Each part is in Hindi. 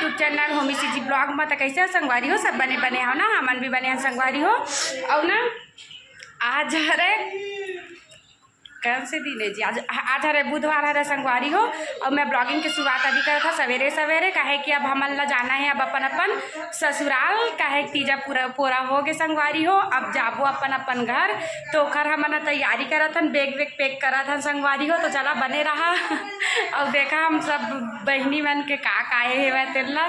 यूट्यूब चैनल होमी सी जी ब्लॉग में। तो कैसे हो संगवारी हो, सब बने बने हो ना, हमन भी बने हैं संगवारी हो। और ना आज हरे कौन से दिन है जी, आज हरे बुधवार हरे संगवारी हो। और मैं ब्लॉगिंग की शुरुआत अभी करा था सवेरे सवेरे, काहे कि अब हमन ला जाना है अब अपन अपन ससुराल, काहे तीजा पूरा पूरा हो गए संगवारी हो। अब जाबो अपन अपन घर, तो खर हमन तैयारी करा था, बैग वैग पैक करा था संगवारी हो। तो चला बने रहा और देखा हम सब बहनी मन के का आए हुए तेला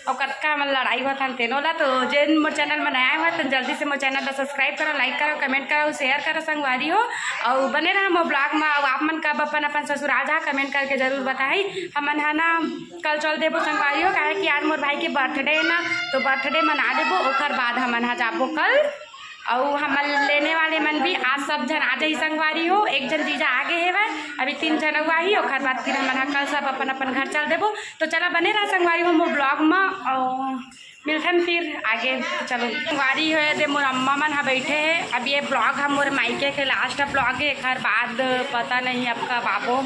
और कतका हमन लड़ाई हुआ था तेनोला। तो जिन मोर चैनल में नया हुआ तो जल्दी से मोर चैनल ला सब्सक्राइब करो, लाइक करो, कमेंट करो, शेयर करो संगवारी हो। और बने रहा ब्लॉग में। आप मन कब अपन अपन ससुराल जा कमेंट करके जरूर बताई। हमन है ना कल चल देबो संगवारी हो, काहे कि आज मोर भाई के बर्थडे है ना, तो बर्थडे मना देबो, ओकर बाद हमन हा जाबो कल। और हमन लेने वाले मन भी आज सब जन आ जाई संगवारी हो। एक जन जीजा आगे है वह, अभी 3 जन हुआ ही, ओकर बाद फिर हमन हा कल सब अपन अपन घर चल देबो। तो चला बने रहा संगवारी हो मोर ब्लॉग में और मिलथन फिर आगे। तो चलो संगवारी हो दे मोर अम्मा मन हा बैठे है। अब ये ब्लॉग हम मोर मायके के लास्ट ब्लॉग है, घर बाद पता नहीं अब कब आबो,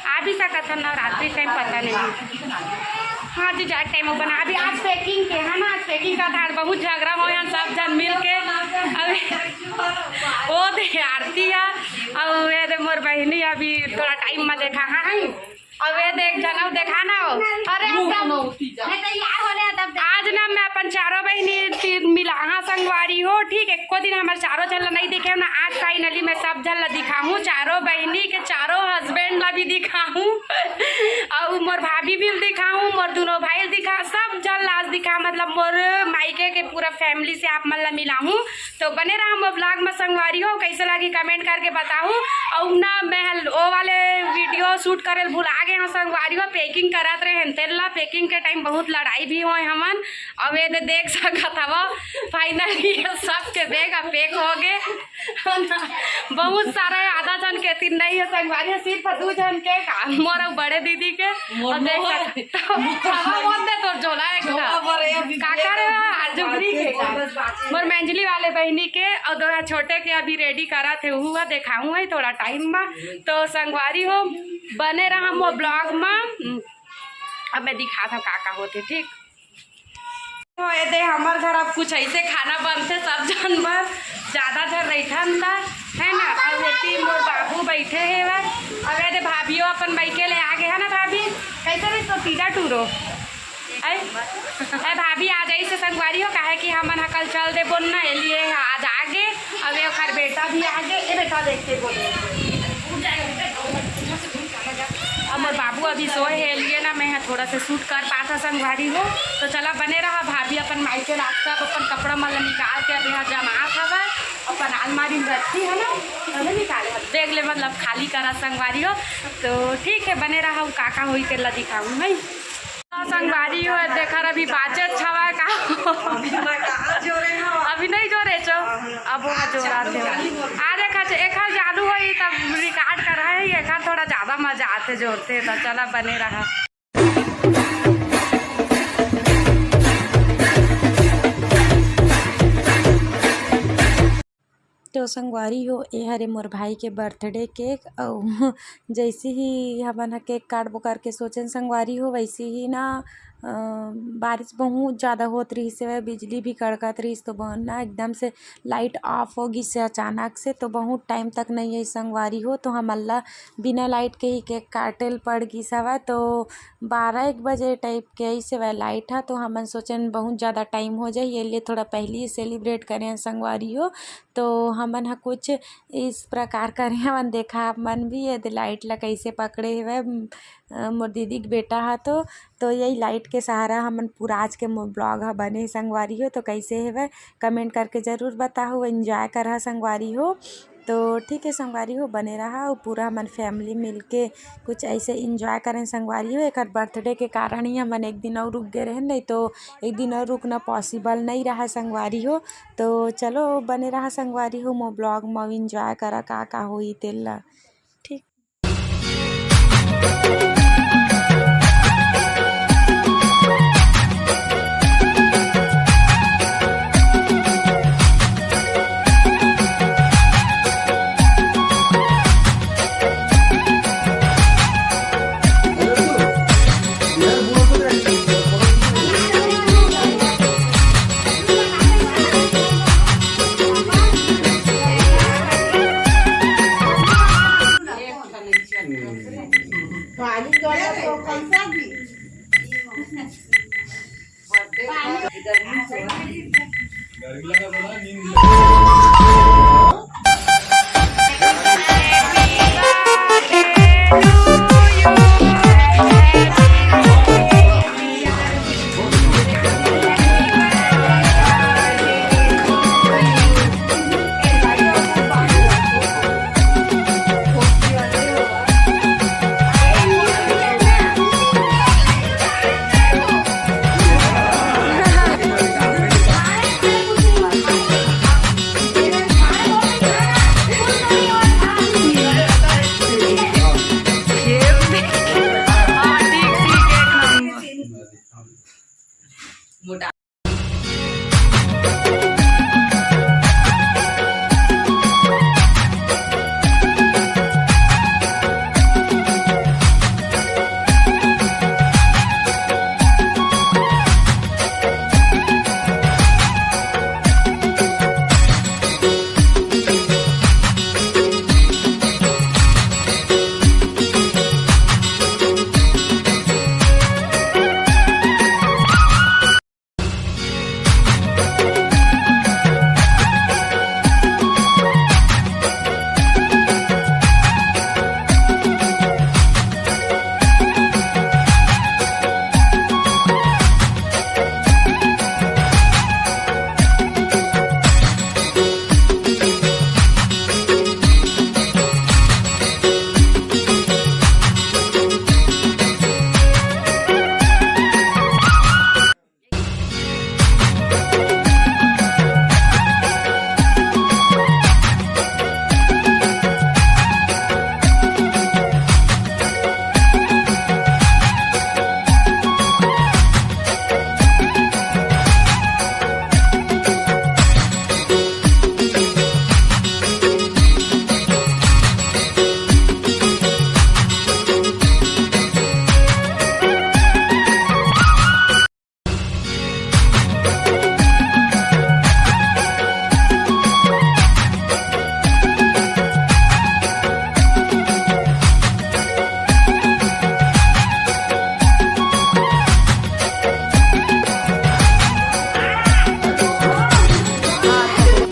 आ भी सकत है ना रात्रि टाइम पता नहीं। हाँ जी जा टाइम बना अभी आज पैकिंग के है ना, आज पैकिंग का था, बहुत झगड़ा हो यहाँ सब जन मिल के। अभी वो दे आरती है और ये दे मोर बहनी अभी थोड़ा टाइम में देखा है और वे देख जनऊ देखा ना हो। अरे आज ना मैं अपन चारों बहनी मिला हाँ संगवारी हो, ठीक है। को दिन हमारे चारों जन नहीं दिखे ना, आज फाइनली मैं सब जन ला दिखाऊँ, चारों बहनी के चारों हस्बैंड ला भी दिखाऊँ और मोर भाभी भी दिखाऊँ, मोर दोनों भाई दिखा, सब जन लाज दिखा, मतलब मोर मायके के पूरा फैमिली से आप मन ला मिलाऊँ। तो बने रहा मोर ब्लॉग में संगवारी हो, कैसे लगी कमेंट करके बताऊँ। और ना मैं वो वाले वीडियो शूट करे भूला गए हैं संगवारी हो, पैकिंग करत रहे हैं तेला, पैकिंग के टाइम बहुत लड़ाई भी हुए हमन। अब ये देख सकत हवा फाइनली सब के बैग पैक हो गए बहुत सारे, आधा जन के 3 नहीं है संगवारी हो, सिर्फ 2 जन के मोर और बड़े दीदी के। और देख सकते तो झोला मोर मंजली वाले बहनी के और 2 छोटे के अभी रेडी करा थे, हुआ दिखाऊँ है थोड़ा टाइम में। तो संगवारी हो बने रहा मोर ब्लॉग में, अब मैं दिखा था का होते, ठीक तो ये दे हमार घर अब कुछ ऐसे खाना बनते सब जानवर ज़्यादा जन रहन था है ना। और ये मोर बाबू बैठे है वह, अब ये दे भाभियों अपन बैके ले आ गए है ना। भाभी कैसे रही तो तीजा टूरो है भाभी आ जाई से संगवारी हो, काहे कि हमन हा कल चल दे बोल ना लिए आज आगे। अब ये घर बेटा भी आगे, ये बेटा देखते बोले मोर बाबू अभी सोए है लिए ना, मैं थोड़ा सा शूट कर पाता संगवारी हो। तो चला बने रहा भाभी अपन मायके सब अपन कपड़ा मन निकाल के अब यहाँ जमा था अपन अलमारी में रखती है ना, तो निकाले बैग ले मतलब खाली करा संगवारी हो। तो ठीक है बने रहा काका हुई तेला दिखाऊँ मैं संगवारी हो। देखा अभी बाजे छवा का अभी नहीं जोरे चो, अब वो जोड़ा थे आ देखा एक चालू हुई तब रिकॉर्ड कर रहा है, एक थोड़ा ज़्यादा मजा आते जोड़ते। तो चला बने रहा। तो संगवारी हो ये हरे मोर भाई के बर्थडे केक, और जैसे ही हमन हा केक काटबो करके सोचन संगवारी हो, वैसे ही ना बारिश बहुत ज़्यादा होत रही से, बिजली भी कड़कत रही, तो ना एकदम से लाइट ऑफ होगी से अचानक से, तो बहुत टाइम तक नहीं है संगवारी हो। तो हम अल्लाह बिना लाइट के ही केक काटेल पड़ गई सवा, तो 12-1 बजे टाइप के ऐसे वह लाइट है। तो हमन सोचन बहुत ज़्यादा टाइम हो जाए, ये लिए थोड़ा पहले ही सेलिब्रेट करें संगवारी हो। तो हमन हा कुछ इस प्रकार करें, हमन देखा मन भी ये लाइट ला कैसे पकड़े हुए मोर दीदी के बेटा हा। तो यही लाइट के सहारा हमन पूरा आज के मोर ब्लॉग हा बने संगवारी हो। तो कैसे है कमेंट करके ज़रूर बताओ, एंजॉय करा संगवारी हो। तो ठीक है संगवारी हो बने रहा और पूरा हमन फैमिली मिलके कुछ ऐसे इंजॉय करें संगवारी हो। एक बर्थडे के कारण ही हमन एक दिन और रुक गए रहे, नहीं तो एक दिन और रुकना पॉसिबल नहीं रहा संगवारी हो। तो चलो बने रहा संगवारी हो मो ब्लॉग में इंजॉय करा का होई तेला, ठीक। बारिश गया तो कौन सा भी